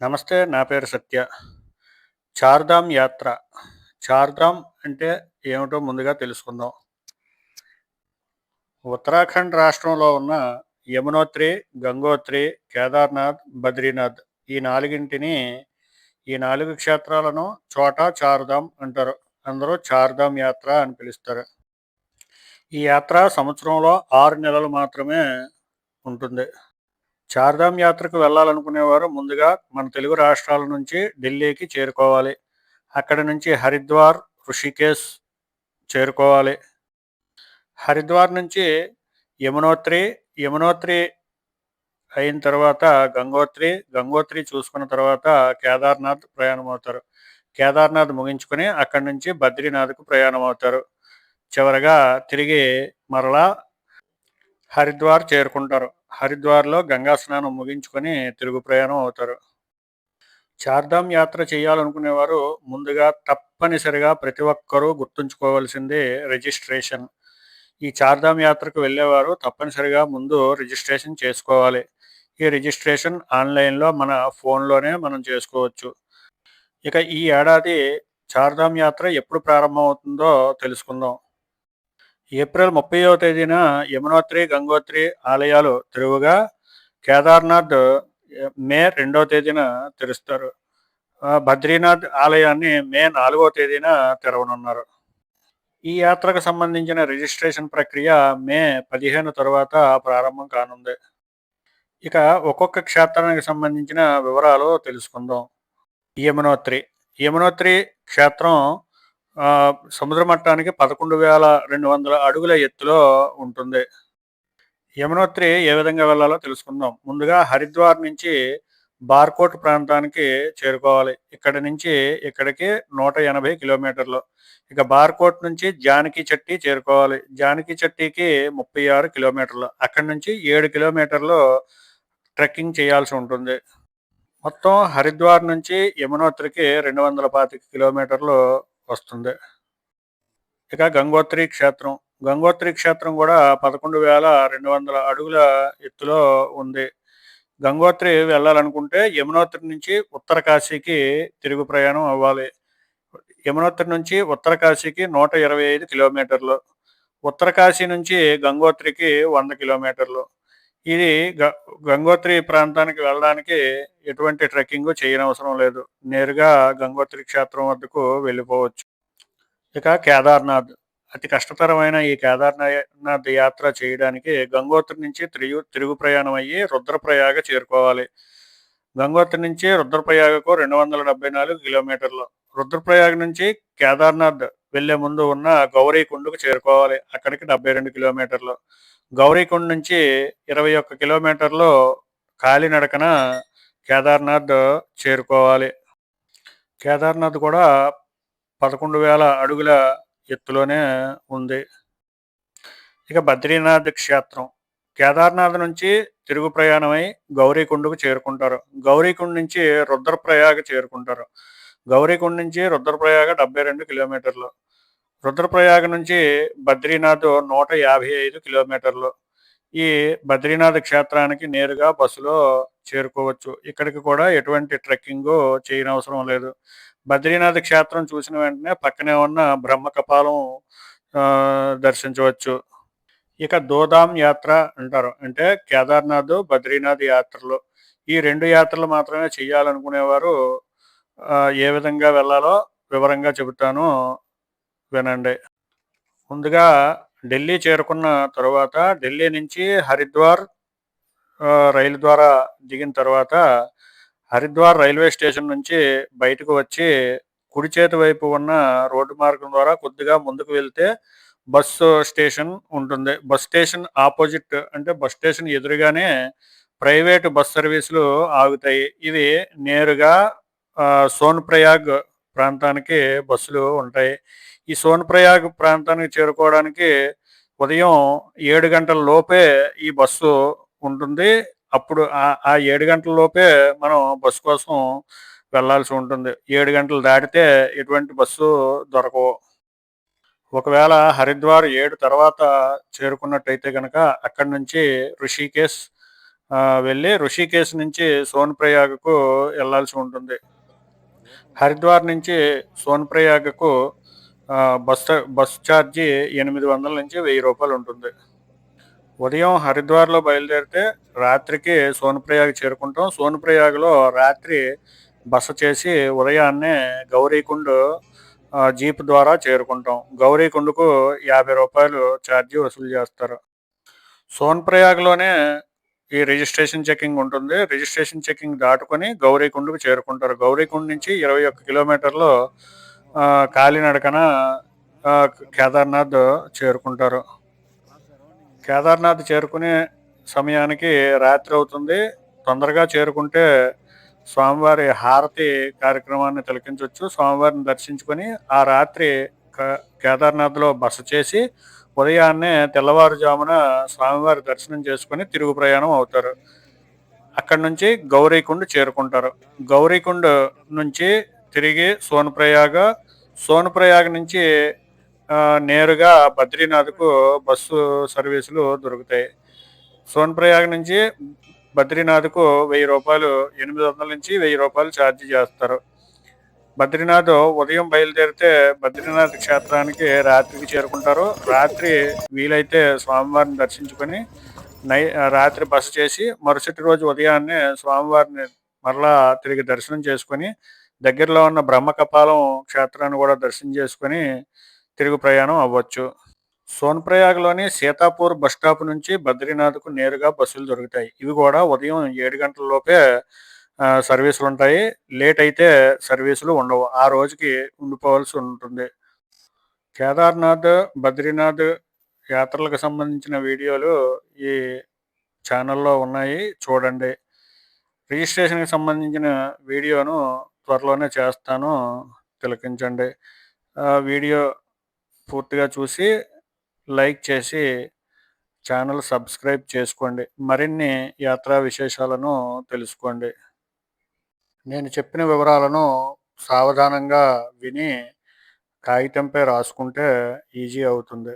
నమస్తే. నా పేరు సత్య. చార్ధామ్ యాత్ర. చార్ధామ్ అంటే ఏమిటో ముందుగా తెలుసుకుందాం. ఉత్తరాఖండ్ రాష్ట్రంలో ఉన్న యమునోత్రి, గంగోత్రి, కేదార్నాథ్, బద్రీనాథ్ ఈ నాలుగింటిని ఈ 4 క్షేత్రాలను చోటా చార్ధామ్ అంటారు. అందరూ చార్ధామ్ యాత్ర అని పిలుస్తారు. ఈ యాత్ర సంవత్సరంలో 6 నెలలు మాత్రమే ఉంటుంది. చార్ధామ్ యాత్రకు వెళ్ళాలనుకునేవారు ముందుగా మన తెలుగు రాష్ట్రాల నుంచి ఢిల్లీకి చేరుకోవాలి. అక్కడి నుంచి హరిద్వార్, ఋషికేశ్ చేరుకోవాలి. హరిద్వార్ నుంచి యమునోత్రి, యమునోత్రి అయిన తర్వాత గంగోత్రి, గంగోత్రి చూసుకున్న తర్వాత కేదార్నాథ్ ప్రయాణం అవుతారు. కేదార్నాథ్ ముగించుకొని అక్కడి నుంచి బద్రీనాథ్కు ప్రయాణం అవుతారు. చివరగా తిరిగి మరలా హరిద్వార్ చేరుకుంటారు. హరిద్వార్లో గంగా స్నానం ముగించుకొని తిరుగు ప్రయాణం అవుతారు. చార్ధామ్ యాత్ర చేయాలనుకునేవారు ముందుగా తప్పనిసరిగా ప్రతి ఒక్కరూ గుర్తుంచుకోవాల్సింది రిజిస్ట్రేషన్. ఈ చార్ధామ్ యాత్రకు వెళ్ళేవారు తప్పనిసరిగా ముందు రిజిస్ట్రేషన్ చేసుకోవాలి. ఈ రిజిస్ట్రేషన్ ఆన్లైన్లో మన ఫోన్లోనే మనం చేసుకోవచ్చు. ఇక ఈ ఏడాది చార్ధామ్ యాత్ర ఎప్పుడు ప్రారంభమవుతుందో తెలుసుకుందాం. ఏప్రిల్ 30వ తేదీన యమునోత్రి, గంగోత్రి ఆలయాలు తెరువుగా కేదార్నాథ్ మే 2వ తేదీన తెరుస్తారు. బద్రీనాథ్ ఆలయాన్ని మే 4వ తేదీన తెరవనున్నారు. ఈ యాత్రకు సంబంధించిన రిజిస్ట్రేషన్ ప్రక్రియ మే 15 తరువాత ప్రారంభం కానుంది. ఇక ఒక్కొక్క క్షేత్రానికి సంబంధించిన వివరాలు తెలుసుకుందాం. యమునోత్రి. యమునోత్రి క్షేత్రం సముద్ర మట్టానికి 11,200 అడుగుల ఎత్తులో ఉంటుంది. యమునోత్రి ఏ విధంగా వెళ్ళాలో తెలుసుకుందాం. ముందుగా హరిద్వార్ నుంచి బార్కోట్ ప్రాంతానికి చేరుకోవాలి. ఇక్కడి నుంచి ఇక్కడికి 180 కిలోమీటర్లు. ఇక బార్కోట్ నుంచి జానకి చట్టి చేరుకోవాలి. జానకి చట్టికి 36 కిలోమీటర్లు. అక్కడి నుంచి 7 కిలోమీటర్లు ట్రెక్కింగ్ చేయాల్సి ఉంటుంది. మొత్తం హరిద్వార్ నుంచి యమునోత్రికి 225 కిలోమీటర్లు వస్తుంది. ఇక గంగోత్రి క్షేత్రం. గంగోత్రి క్షేత్రం కూడా 11,200 అడుగుల ఎత్తులో ఉంది. గంగోత్రి వెళ్ళాలనుకుంటే యమునోత్రి నుంచి ఉత్తర కాశీకి తిరుగు ప్రయాణం అవ్వాలి. యమునోత్రి నుంచి ఉత్తర కాశీకి 125 కిలోమీటర్లు. ఉత్తర కాశీ నుంచి గంగోత్రికి 100 కిలోమీటర్లు. ఇది గంగోత్రి ప్రాంతానికి వెళ్ళడానికి ఎటువంటి ట్రెక్కింగ్ చేయనవసరం లేదు. నేరుగా గంగోత్రి క్షేత్రం వద్దకు వెళ్ళిపోవచ్చు. ఇక కేదార్నాథ్. అతి కష్టతరమైన ఈ కేదార్నాథ్ యాత్ర చేయడానికి గంగోత్రి నుంచి తిరుగు ప్రయాణం అయ్యి రుద్రప్రయాగ చేరుకోవాలి. గంగోత్రి నుంచి రుద్రప్రయాగకు 274 కిలోమీటర్లు. రుద్రప్రయాగ నుంచి కేదార్నాథ్ వెళ్లే ముందు ఉన్న గౌరీకుండకు చేరుకోవాలి. అక్కడికి 72 కిలోమీటర్లు. గౌరీకుండ్ నుంచి 21 కిలోమీటర్లు కాలినడకన కేదార్నాథ్ చేరుకోవాలి. కేదార్నాథ్ కూడా 11,000 అడుగుల ఎత్తులోనే ఉంది. ఇక బద్రీనాథ్ క్షేత్రం. కేదార్నాథ్ నుంచి తిరుగు ప్రయాణమై గౌరీకుండకు చేరుకుంటారు. గౌరీకుండ్ నుంచి రుద్రప్రయాగ చేరుకుంటారు. గౌరీకుండ్ నుంచి రుద్రప్రయాగ 72 కిలోమీటర్లు. రుద్రప్రయాగ నుంచి బద్రీనాథ్ 155 కిలోమీటర్లు. ఈ బద్రీనాథ్ క్షేత్రానికి నేరుగా బస్సులో చేరుకోవచ్చు. ఇక్కడికి కూడా ఎటువంటి ట్రెక్కింగ్ చేయనవసరం లేదు. బద్రీనాథ్ క్షేత్రం చూసిన వెంటనే పక్కనే ఉన్న బ్రహ్మకపాలం దర్శించవచ్చు. ఇక దోధామ్ యాత్ర అంటారు. అంటే కేదార్నాథ్, బద్రీనాథ్ యాత్రలు. ఈ 2 యాత్రలు మాత్రమే చేయాలనుకునేవారు ఏ విధంగా వెళ్ళాలో వివరంగా చెబుతాను, వినండి. ముందుగా ఢిల్లీ చేరుకున్న తరువాత ఢిల్లీ నుంచి హరిద్వార్ రైలు ద్వారా దిగిన తర్వాత హరిద్వార్ రైల్వే స్టేషన్ నుంచి బయటకు వచ్చి కుడి చేతి వైపు ఉన్న రోడ్డు మార్గం ద్వారా కొద్దిగా ముందుకు వెళ్తే బస్సు స్టేషన్ ఉంటుంది. బస్ స్టేషన్ ఆపోజిట్ అంటే బస్ స్టేషన్ ఎదురుగానే ప్రైవేటు బస్ సర్వీసులు ఆగుతాయి. ఇవి నేరుగా సోన్ప్రయాగ్ ప్రాంతానికి బస్సులు ఉంటాయి. ఈ సోన్ప్రయాగ్ ప్రాంతానికి చేరుకోవడానికి ఉదయం 7 గంటల లోపే ఈ బస్సు ఉంటుంది. అప్పుడు ఆ 7 గంటల లోపే మనం బస్సు కోసం వెళ్ళాల్సి ఉంటుంది. 7 గంటలు దాటితే ఎటువంటి బస్సు దొరకవు. ఒకవేళ హరిద్వార్ 7 తర్వాత చేరుకున్నట్టయితే కనుక అక్కడి నుంచి ఋషికేశ్ వెళ్ళి ఋషికేశ్ నుంచి సోన్‌ప్రయాగకు వెళ్ళాల్సి ఉంటుంది. హరిద్వార్ నుంచి సోన్‌ప్రయాగకు బస్ ఛార్జీ 800-1000 ఉంటుంది. ఉదయం హరిద్వార్‌లో బయలుదేరితే రాత్రికి సోన్‌ప్రయాగ్ చేరుకుంటాం. సోన్‌ప్రయాగ్‌లో రాత్రి బస చేసి ఉదయాన్నే గౌరీకుండ్ జీప్ ద్వారా చేరుకుంటాం. గౌరీకుండ్‌కు రూ. 50 ఛార్జీ వసూలు చేస్తారు. సోన్‌ప్రయాగ్‌లోనే ఈ రిజిస్ట్రేషన్ చెకింగ్ ఉంటుంది. రిజిస్ట్రేషన్ చెకింగ్ దాటుకొని గౌరీకుండ్‌కు చేరుకుంటారు. గౌరీకుండ్ నుంచి 21 కిలోమీటర్లు కాలినడకన కేదార్‌నాథ్ చేరుకుంటారు. కేదార్‌నాథ్ చేరుకునే సమయానికి రాత్రి అవుతుంది. తొందరగా చేరుకుంటే స్వామివారి హారతి కార్యక్రమాన్ని తిలకించొచ్చు. స్వామివారిని దర్శించుకొని ఆ రాత్రి కేదార్‌నాథ్‌లో బస చేసి ఉదయాన్నే తెల్లవారుజామున స్వామివారి దర్శనం చేసుకొని తిరుగు ప్రయాణం అవుతారు. అక్కడి నుంచి గౌరీకుండ్ చేరుకుంటారు. గౌరీకుండ్ నుంచి తిరిగి సోన్‌ప్రయాగ నుంచి నేరుగా బద్రీనాథ్‌కు బస్సు సర్వీసులు దొరుకుతాయి. సోన్‌ప్రయాగ నుంచి బద్రీనాథ్‌కు రూ. 1000 800-1000 ఛార్జ్ చేస్తారు. బద్రీనాథ్ ఉదయం బయలుదేరితే బద్రీనాథ్ క్షేత్రానికి రాత్రికి చేరుకుంటారు. రాత్రి వీలైతే స్వామివారిని దర్శించుకొని రాత్రి బస చేసి మరుసటి రోజు ఉదయాన్నే స్వామివారిని మరలా తిరిగి దర్శనం చేసుకొని దగ్గరలో ఉన్న బ్రహ్మకపాలం క్షేత్రాన్ని కూడా దర్శనం చేసుకొని తిరుగు ప్రయాణం అవ్వచ్చు. సోన్‌ప్రయాగ్‌లోని సీతాపూర్ బస్ స్టాప్ నుంచి బద్రీనాథ్‌కు నేరుగా బస్సులు దొరుకుతాయి. ఇవి కూడా ఉదయం 7 గంటల లోపే సర్వీసులుంటాయి. లేట్ అయితే సర్వీసులు ఉండవు. ఆ రోజుకి ఉండిపోవాల్సి ఉంటుంది. కేదార్‌నాథ్, బద్రీనాథ్ యాత్రలకు సంబంధించిన వీడియోలు ఈ ఛానల్‌లో ఉన్నాయి, చూడండి. రిజిస్ట్రేషన్‌కి సంబంధించిన వీడియోను త్వరలోనే చేస్తాను, తిలకించండి. వీడియో పూర్తిగా చూసి లైక్ చేసి ఛానల్ సబ్స్క్రైబ్ చేసుకోండి. మరిన్ని యాత్రా విశేషాలను తెలుసుకోండి. నేను చెప్పిన వివరాలను సావధానంగా విని కాగితంపై రాసుకుంటే ఈజీ అవుతుంది.